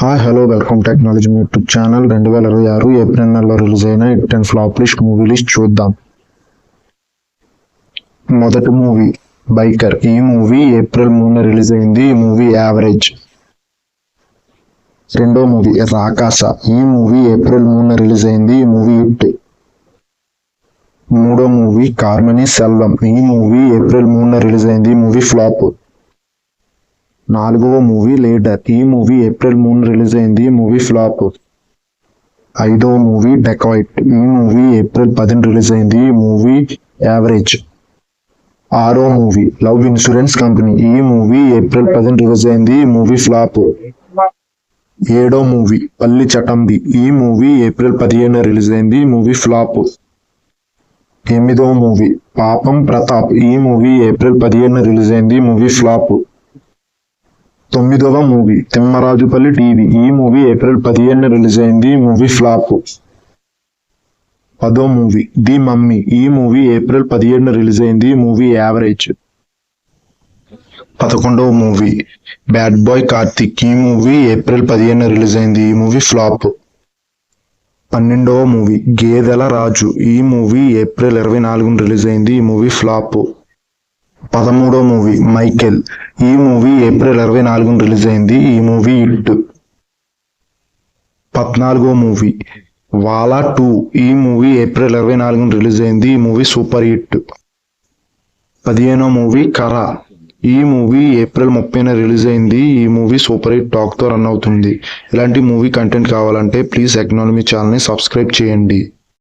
Hi hello welcome technology YouTube channel. 2026 April నెలలో release అయిన hit and flop list movie list చూద్దాం. మొదటి movie biker. ఈ movie April 3 release అయింది. ఈ మూవీ యావరేజ్. రెండో మూవీ రాకాస. ఈ మూవీ ఏప్రిల్ 3 రిలీజ్ అయింది. ఈ మూవీ హిట్. మూడో మూవీ కార్మనీ సెల్వం. ఈ మూవీ ఏప్రిల్ 3 రిలీజ్ అయింది. ఈ మూవీ ఫ్లాప్. నాలుగవ మూవీ లీడర్. ఈ మూవీ ఏప్రిల్ 3 రిలీజ్ అయింది. ఈ మూవీ ఫ్లాప్. ఐదవ మూవీ డెకాయిట్. ఈ మూవీ ఏప్రిల్ 10 రిలీజ్ అయింది. ఈ మూవీ యావరేజ్. ఆరో మూవీ లవ్ ఇన్సూరెన్స్ కంపెనీ. ఈ మూవీ ఏప్రిల్ 10 రిలీజ్ అయింది. ఈ మూవీ ఫ్లాప్. ఏడో మూవీ పల్లి చటంబి. ఈ మూవీ ఏప్రిల్ 15 రిలీజ్ అయింది. ఈ మూవీ ఫ్లాప్. ఎనిమిదవ మూవీ పాపం ప్రతాప్. ఈ మూవీ ఏప్రిల్ 15 రిలీజ్ అయింది. ఈ మూవీ ఫ్లాప్. తొమ్మిదవ మూవీ తిమ్మరాజుపల్లి టీవీ. ఈ మూవీ ఏప్రిల్ 15 రిలీజ్ అయింది. ఈ మూవీ ఫ్లాప్. పదో మూవీ ది మమ్మీ. ఈ మూవీ ఏప్రిల్ 15 రిలీజ్ అయింది. ఈ మూవీ యావరేజ్. 11వ మూవీ బ్యాడ్ బాయ్ కార్తిక్. ఈ మూవీ ఏప్రిల్ 15 రిలీజ్ అయింది. ఈ మూవీ ఫ్లాప్. 12వ మూవీ గేదెల రాజు. ఈ మూవీ ఏప్రిల్ 24 రిలీజ్ అయింది. ఈ మూవీ ఫ్లాప్. 13వ మూవీ మైకేల్. ఈ మూవీ ఏప్రిల్ 24 రిలీజ్ అయింది. ఈ మూవీ హిట్. 14వ మూవీ వాలా 2. ఈ మూవీ ఏప్రిల్ 24 రిలీజ్ అయింది. ఈ మూవీ సూపర్ హిట్. 15వ మూవీ కరా. ఈ మూవీ ఏప్రిల్ 30 రిలీజ్ అయింది. ఈ మూవీ సూపర్ హిట్ టాక్తో రన్ అవుతుంది. ఇలాంటి మూవీ కంటెంట్ కావాలంటే ప్లీజ్ ఎగ్నానమీ ఛానల్ని సబ్స్క్రైబ్ చేయండి.